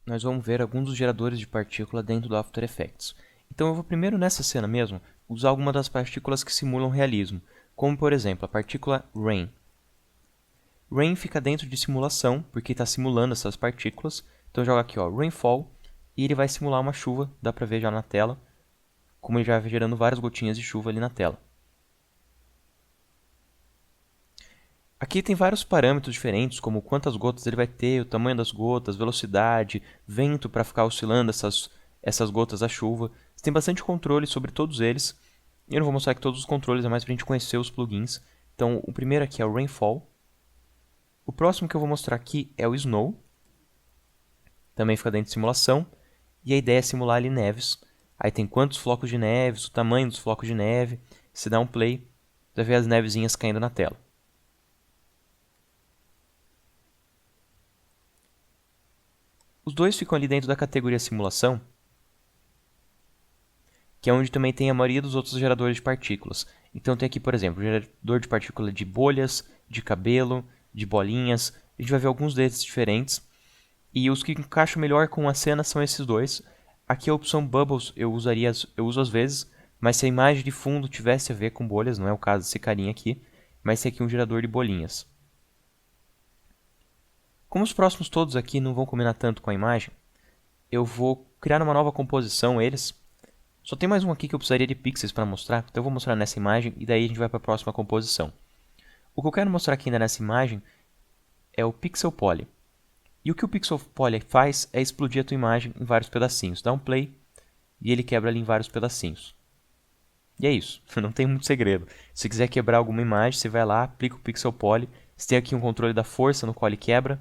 nós vamos ver alguns dos geradores de partícula dentro do After Effects. Então eu vou primeiro nessa cena mesmo usar alguma das partículas que simulam realismo, como por exemplo a partícula Rain. Rain fica dentro de simulação, porque está simulando essas partículas. Então eu jogo aqui, ó, Rainfall, e ele vai simular uma chuva, dá para ver já na tela, como ele já vai gerando várias gotinhas de chuva ali na tela. Aqui tem vários parâmetros diferentes, como quantas gotas ele vai ter, o tamanho das gotas, velocidade, vento para ficar oscilando essas gotas da chuva. Você tem bastante controle sobre todos eles. Eu não vou mostrar aqui todos os controles, é mais para a gente conhecer os plugins. Então, o primeiro aqui é o Rainfall. O próximo que eu vou mostrar aqui é o Snow. Também fica dentro de simulação. E a ideia é simular ali neves. Aí tem quantos flocos de neve, o tamanho dos flocos de neve. Se dá um play, você vai ver as nevezinhas caindo na tela. Os dois ficam ali dentro da categoria simulação, que é onde também tem a maioria dos outros geradores de partículas. Então tem aqui, por exemplo, o gerador de partícula de bolhas, de cabelo, de bolinhas. A gente vai ver alguns desses diferentes. E os que encaixam melhor com a cena são esses dois. Aqui a opção Bubbles eu uso às vezes, mas se a imagem de fundo tivesse a ver com bolhas, não é o caso desse carinha aqui, mas tem aqui um gerador de bolinhas. Como os próximos todos aqui não vão combinar tanto com a imagem, eu vou criar uma nova composição eles. Só tem mais um aqui que eu precisaria de pixels para mostrar, então eu vou mostrar nessa imagem e daí a gente vai para a próxima composição. O que eu quero mostrar aqui ainda nessa imagem é o Pixel Poly. E o que o Pixel Poly faz é explodir a tua imagem em vários pedacinhos. Dá um play e ele quebra ali em vários pedacinhos. E é isso, não tem muito segredo. Se quiser quebrar alguma imagem, você vai lá, aplica o Pixel Poly. Você tem aqui um controle da força no qual ele quebra.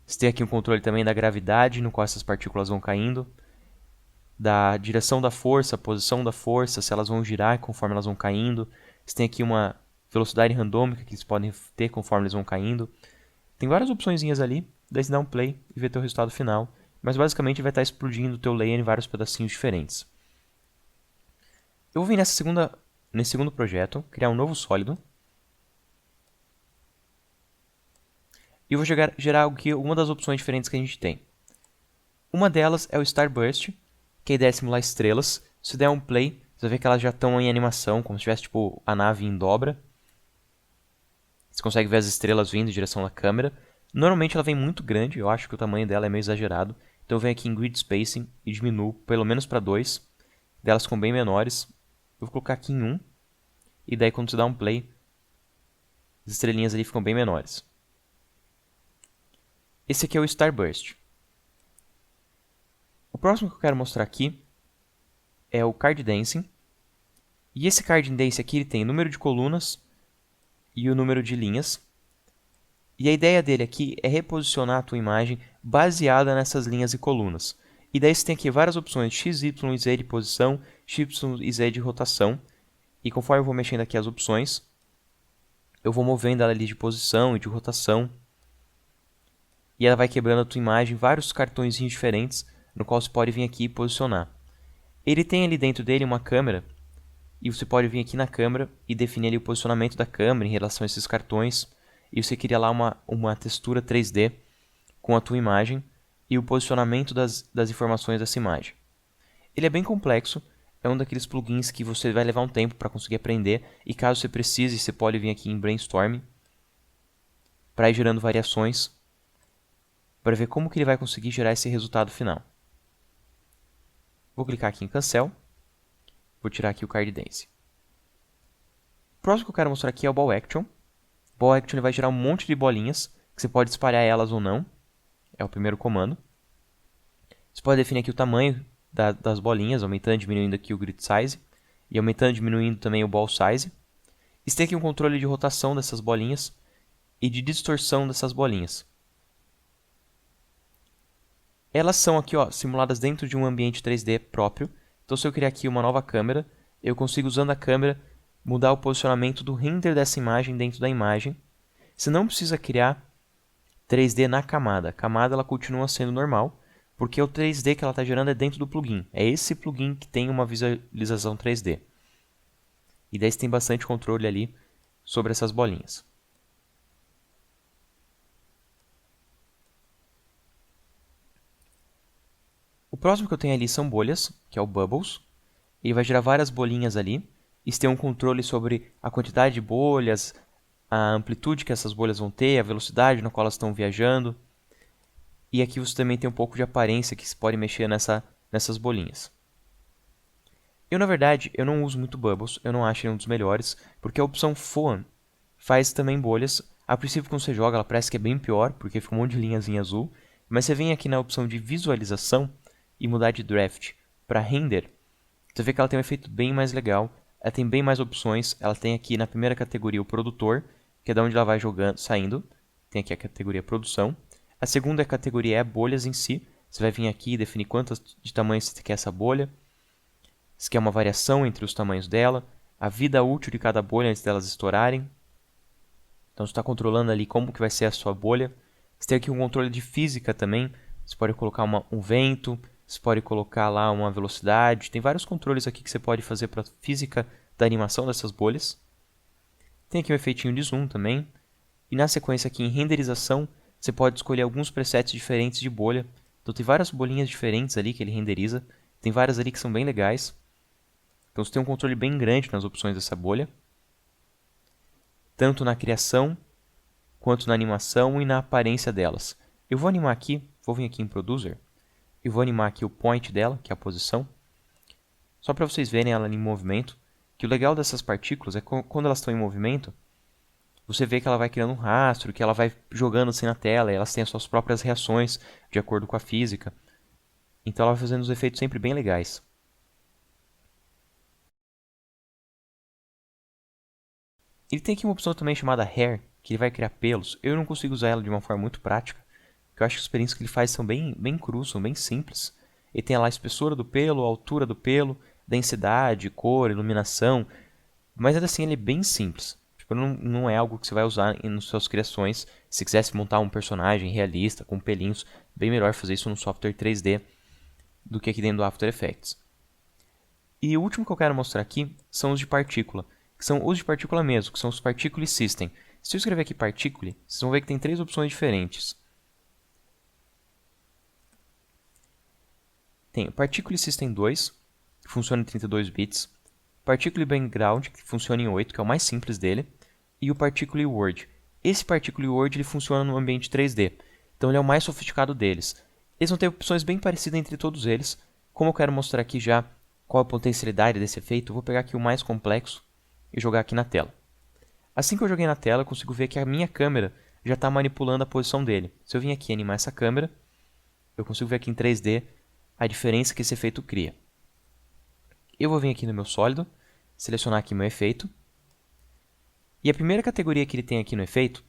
Você tem aqui um controle também da gravidade, no qual essas partículas vão caindo. Da direção da força, a posição da força, se elas vão girar conforme elas vão caindo. Você tem aqui uma velocidade randômica que eles podem ter conforme eles vão caindo. Tem várias opções ali, daí você dá um play e vê teu resultado final. Mas basicamente vai estar explodindo o teu layer em vários pedacinhos diferentes. Eu vou vir nesse segundo projeto, criar um novo sólido. E eu vou gerar aqui uma das opções diferentes que a gente tem. Uma delas é o Starburst, que a ideia é simular estrelas. Se der um play, você vai ver que elas já estão em animação, como se tivesse tipo, a nave em dobra. Você consegue ver as estrelas vindo em direção da câmera. Normalmente ela vem muito grande, eu acho que o tamanho dela é meio exagerado. Então eu venho aqui em Grid Spacing e diminuo pelo menos para 2. Delas ficam bem menores. Eu vou colocar aqui em 1. E daí quando você dá um play, as estrelinhas ali ficam bem menores. Esse aqui é o Starburst. O próximo que eu quero mostrar aqui é o Card Dancing. E esse Card Dancing aqui ele tem o número de colunas e o número de linhas. E a ideia dele aqui é reposicionar a tua imagem baseada nessas linhas e colunas. E daí você tem aqui várias opções X, Y e Z de posição, X, Y e Z de rotação. E conforme eu vou mexendo aqui as opções, eu vou movendo ela ali de posição e de rotação. E ela vai quebrando a tua imagem em vários cartõezinhos diferentes, no qual você pode vir aqui e posicionar. Ele tem ali dentro dele uma câmera, e você pode vir aqui na câmera e definir ali o posicionamento da câmera em relação a esses cartões. E você cria lá uma textura 3D com a tua imagem e o posicionamento das informações dessa imagem. Ele é bem complexo, é um daqueles plugins que você vai levar um tempo para conseguir aprender, e caso você precise, você pode vir aqui em Brainstorm para ir gerando variações para ver como que ele vai conseguir gerar esse resultado final. Vou clicar aqui em Cancel. Vou tirar aqui o Card Dance. O próximo que eu quero mostrar aqui é o Ball Action. O Ball Action ele vai gerar um monte de bolinhas, que você pode espalhar elas ou não. É o primeiro comando. Você pode definir aqui o tamanho das bolinhas, aumentando e diminuindo aqui o Grid Size. E aumentando e diminuindo também o Ball Size. E você tem aqui um controle de rotação dessas bolinhas e de distorção dessas bolinhas. Elas são aqui simuladas dentro de um ambiente 3D próprio. Então se eu criar aqui uma nova câmera, eu consigo usando a câmera mudar o posicionamento do render dessa imagem dentro da imagem. Você não precisa criar 3D na camada. A camada ela continua sendo normal, porque o 3D que ela está gerando é dentro do plugin. É esse plugin que tem uma visualização 3D. E daí você tem bastante controle ali sobre essas bolinhas. O próximo que eu tenho ali são bolhas, que é o Bubbles. Ele vai gerar várias bolinhas ali. Isso tem um controle sobre a quantidade de bolhas, a amplitude que essas bolhas vão ter, a velocidade na qual elas estão viajando. E aqui você também tem um pouco de aparência que se pode mexer nessas bolinhas. Na verdade, eu não uso muito Bubbles, eu não acho ele um dos melhores, porque a opção Foam faz também bolhas. A princípio, quando você joga, ela parece que é bem pior, porque fica um monte de linhas em azul. Mas você vem aqui na opção de visualização e mudar de draft para render, você vê que ela tem um efeito bem mais legal, ela tem bem mais opções, ela tem aqui na primeira categoria o produtor, que é da onde ela vai jogando, saindo, tem aqui a categoria produção. A segunda categoria é bolhas em si, você vai vir aqui e definir quantas de tamanho você quer essa bolha, se quer uma variação entre os tamanhos dela, a vida útil de cada bolha antes delas estourarem. Então você está controlando ali como que vai ser a sua bolha. Você tem aqui um controle de física também, você pode colocar um vento, você pode colocar lá uma velocidade. Tem vários controles aqui que você pode fazer para a física da animação dessas bolhas. Tem aqui um efeitinho de zoom também. E na sequência aqui em renderização, você pode escolher alguns presets diferentes de bolha. Então tem várias bolinhas diferentes ali que ele renderiza. Tem várias ali que são bem legais. Então você tem um controle bem grande nas opções dessa bolha. Tanto na criação, quanto na animação e na aparência delas. Eu vou animar aqui, vou vir aqui em Producer. E vou animar aqui o point dela, que é a posição. Só para vocês verem ela em movimento. Que o legal dessas partículas é que quando elas estão em movimento, você vê que ela vai criando um rastro, que ela vai jogando assim na tela, e elas têm as suas próprias reações de acordo com a física. Então ela vai fazendo os efeitos sempre bem legais. Ele tem aqui uma opção também chamada Hair, que ele vai criar pelos. Eu não consigo usar ela de uma forma muito prática, porque eu acho que os pelinhos que ele faz são bem crus, são bem simples. Ele tem lá a espessura do pelo, a altura do pelo, densidade, cor, iluminação, mas ainda assim ele é bem simples. Tipo, não é algo que você vai usar nas suas criações. Se quisesse montar um personagem realista, com pelinhos, bem melhor fazer isso no software 3D do que aqui dentro do After Effects. E o último que eu quero mostrar aqui são os de partícula, que são os de partícula mesmo, que são os Particle System. Se eu escrever aqui Particle, vocês vão ver que tem três opções diferentes. Tem o Particle System 2, que funciona em 32 bits, Particle Background, que funciona em 8, que é o mais simples dele, e o Particle Word. Esse Particle Word ele funciona no ambiente 3D, então ele é o mais sofisticado deles. Eles vão ter opções bem parecidas entre todos eles. Como eu quero mostrar aqui já qual a potencialidade desse efeito, eu vou pegar aqui o mais complexo e jogar aqui na tela. Assim que eu joguei na tela, eu consigo ver que a minha câmera já está manipulando a posição dele. Se eu vim aqui animar essa câmera, eu consigo ver aqui em 3D a diferença que esse efeito cria. Eu vou vir aqui no meu sólido, selecionar aqui meu efeito. E a primeira categoria que ele tem aqui no efeito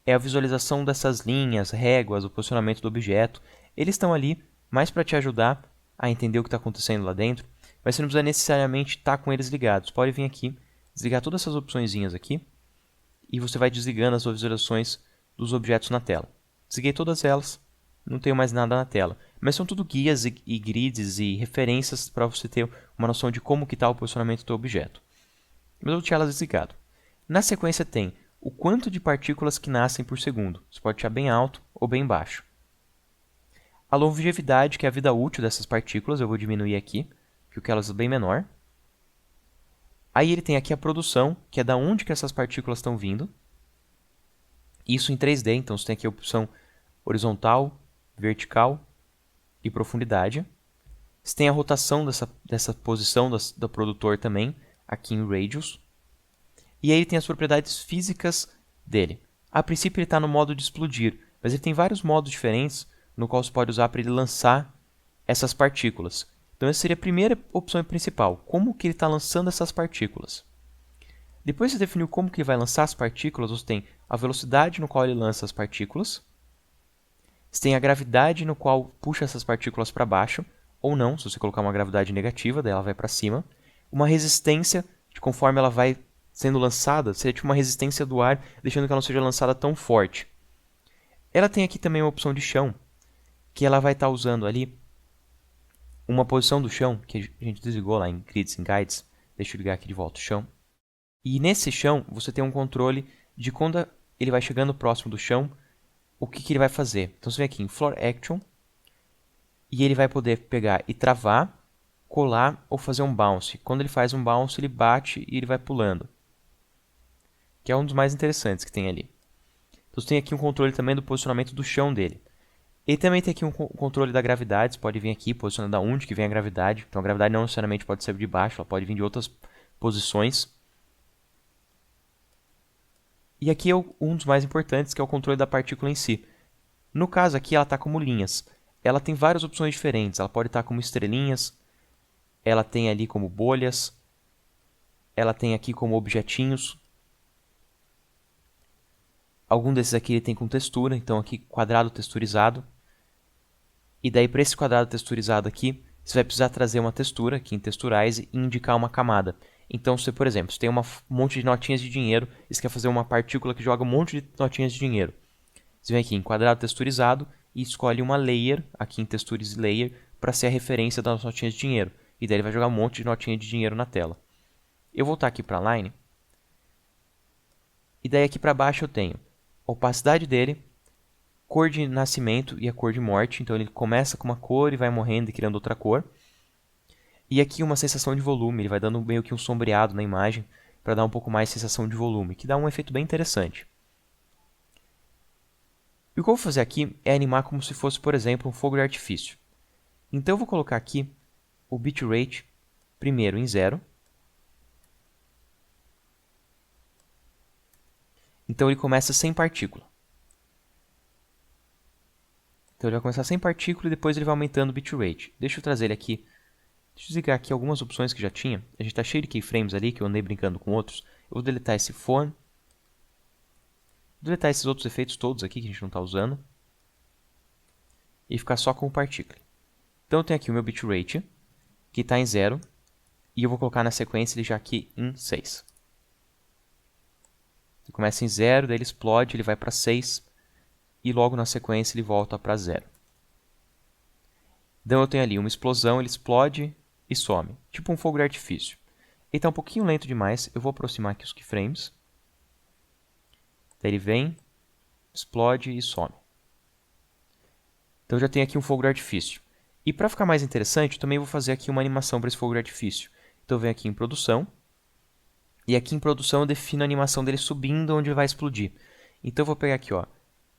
é a visualização dessas linhas, réguas, o posicionamento do objeto. Eles estão ali mais para te ajudar a entender o que está acontecendo lá dentro, mas você não precisa necessariamente estar com eles ligados. Pode vir aqui, desligar todas essas opçõezinhas aqui, e você vai desligando as visualizações dos objetos na tela. Desliguei todas elas, não tenho mais nada na tela. Mas são tudo guias e grids e referências para você ter uma noção de como está o posicionamento do teu objeto. Mas eu vou deixar elas desligado. Na sequência tem o quanto de partículas que nascem por segundo. Você pode deixar bem alto ou bem baixo. A longevidade, que é a vida útil dessas partículas, eu vou diminuir aqui, porque eu quero elas bem menor. Aí ele tem aqui a produção, que é da onde que essas partículas estão vindo. Isso em 3D, então você tem aqui a opção horizontal, vertical e profundidade. Você tem a rotação dessa posição do produtor também, aqui em Radius. E aí ele tem as propriedades físicas dele. A princípio ele está no modo de explodir, mas ele tem vários modos diferentes no qual você pode usar para ele lançar essas partículas. Então essa seria a primeira opção principal, como que ele está lançando essas partículas. Depois de você definiu como que ele vai lançar as partículas, você tem a velocidade no qual ele lança as partículas, você tem a gravidade no qual puxa essas partículas para baixo, ou não, se você colocar uma gravidade negativa, daí ela vai para cima, uma resistência de conforme ela vai sendo lançada, seria tipo uma resistência do ar, deixando que ela não seja lançada tão forte. Ela tem aqui também uma opção de chão, que ela vai estar usando ali uma posição do chão, que a gente desligou lá em Grids and Guides. Deixa eu ligar aqui de volta o chão. E nesse chão, você tem um controle de quando ele vai chegando próximo do chão, o que ele vai fazer. Então você vem aqui em Floor Action, E ele vai poder pegar e travar, colar ou fazer um bounce. Quando ele faz um bounce, ele bate e ele vai pulando. Que é um dos mais interessantes que tem ali. Então você tem aqui um controle também do posicionamento do chão dele. Ele também tem aqui um controle da gravidade. Você pode vir aqui, posicionando da onde que vem a gravidade. Então a gravidade não necessariamente pode ser de baixo, ela pode vir de outras posições. E aqui é um dos mais importantes, que é o controle da partícula em si. No caso aqui, ela está como linhas. Ela tem várias opções diferentes. Ela pode estar como estrelinhas, ela tem ali como bolhas, ela tem aqui como objetinhos. Algum desses aqui ele tem com textura, então aqui quadrado texturizado. E daí para esse quadrado texturizado aqui, você vai precisar trazer uma textura aqui em Texturize e indicar uma camada. Então, se por exemplo, você tem um monte de notinhas de dinheiro e você quer fazer uma partícula que joga um monte de notinhas de dinheiro. Você vem aqui em quadrado texturizado e escolhe uma layer, aqui em Texturize Layer, para ser a referência das notinhas de dinheiro. E daí ele vai jogar um monte de notinha de dinheiro na tela. Eu vou voltar aqui para a Line. E daí aqui para baixo eu tenho a opacidade dele, cor de nascimento e a cor de morte. Então ele começa com uma cor e vai morrendo e criando outra cor. E aqui uma sensação de volume, ele vai dando meio que um sombreado na imagem para dar um pouco mais de sensação de volume, que dá um efeito bem interessante. E o que eu vou fazer aqui é animar como se fosse, por exemplo, um fogo de artifício. Então eu vou colocar aqui o bitrate primeiro em 0. Então ele começa sem partícula. Então ele vai começar sem partícula e depois ele vai aumentando o bitrate. Deixa eu trazer ele aqui. Deixa eu desligar aqui algumas opções que já tinha. A gente está cheio de keyframes ali que eu andei brincando com outros. Eu vou deletar esse phone. Vou deletar esses outros efeitos todos aqui que a gente não está usando. E ficar só com o particle. Então eu tenho aqui o meu bitrate, que está em 0. E eu vou colocar na sequência ele já aqui em 6. Ele começa em 0, daí ele explode, ele vai para 6. E logo na sequência ele volta para 0. Então eu tenho ali uma explosão, ele explode e some. Tipo um fogo de artifício. Ele está um pouquinho lento demais. Eu vou aproximar aqui os keyframes. Daí ele vem, explode e some. Então eu já tenho aqui um fogo de artifício. E para ficar mais interessante, eu também vou fazer aqui uma animação para esse fogo de artifício. Então eu venho aqui em produção. E aqui em produção eu defino a animação dele subindo onde ele vai explodir. Então eu vou pegar aqui ó,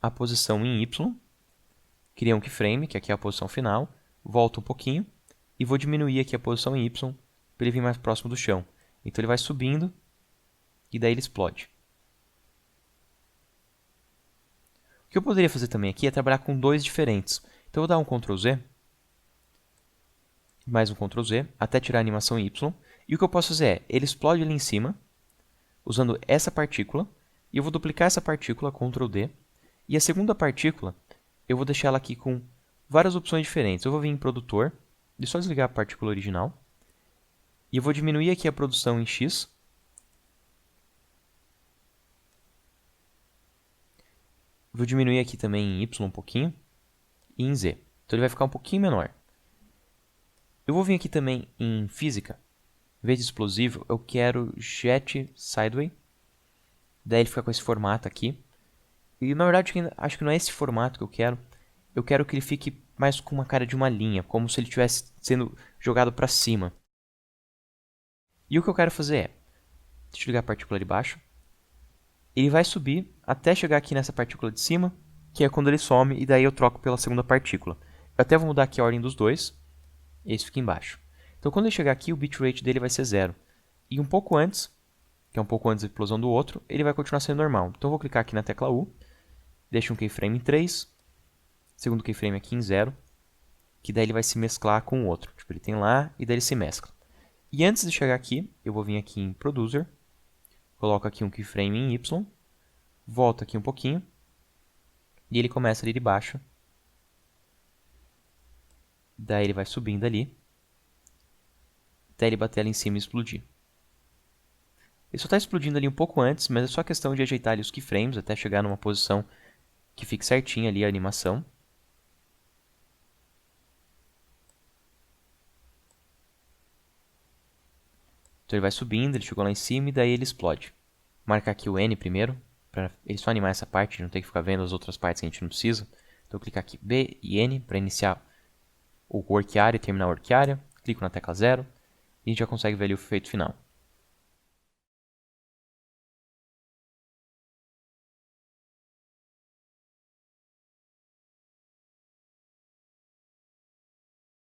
a posição em Y. Criei um keyframe, que aqui é a posição final. Volto um pouquinho. E vou diminuir aqui a posição em Y para ele vir mais próximo do chão. Então ele vai subindo e daí ele explode. O que eu poderia fazer também aqui é trabalhar com dois diferentes. Então eu vou dar um Ctrl Z, mais um Ctrl Z, até tirar a animação em Y. E o que eu posso fazer é, ele explode ali em cima, usando essa partícula, e eu vou duplicar essa partícula, Ctrl D. E a segunda partícula, eu vou deixar ela aqui com várias opções diferentes. Eu vou vir em produtor, deixa eu só desligar a partícula original. E eu vou diminuir aqui a produção em X. Vou diminuir aqui também em Y um pouquinho. E em Z. Então ele vai ficar um pouquinho menor. Eu vou vir aqui também em física. Em vez de explosivo, eu quero jet sideway. Daí ele fica com esse formato aqui. E na verdade acho que não é esse formato que eu quero. Eu quero que ele fique mais com uma cara de uma linha, como se ele estivesse sendo jogado para cima. E o que eu quero fazer é, deixa eu ligar a partícula de baixo. Ele vai subir até chegar aqui nessa partícula de cima, que é quando ele some, e daí eu troco pela segunda partícula. Eu até vou mudar aqui a ordem dos dois. Esse fica embaixo. Então quando ele chegar aqui, o bitrate dele vai ser 0. E um pouco antes, que é um pouco antes da explosão do outro, ele vai continuar sendo normal. Então eu vou clicar aqui na tecla U, deixo um keyframe em 3, segundo keyframe aqui em 0, que daí ele vai se mesclar com o outro. Tipo, ele tem lá e daí ele se mescla. E antes de chegar aqui, eu vou vir aqui em Producer, coloco aqui um keyframe em Y, volto aqui um pouquinho, e ele começa ali de baixo. Daí ele vai subindo ali, até ele bater ali em cima e explodir. Ele só está explodindo ali um pouco antes, mas é só questão de ajeitar ali os keyframes até chegar numa posição que fique certinha ali a animação. Então ele vai subindo, ele chegou lá em cima e daí ele explode. Vou marcar aqui o N primeiro, para ele só animar essa parte, não ter que ficar vendo as outras partes que a gente não precisa. Então eu clicar aqui B e N para iniciar o work area, terminar work area, clico na tecla 0 e a gente já consegue ver ali o efeito final.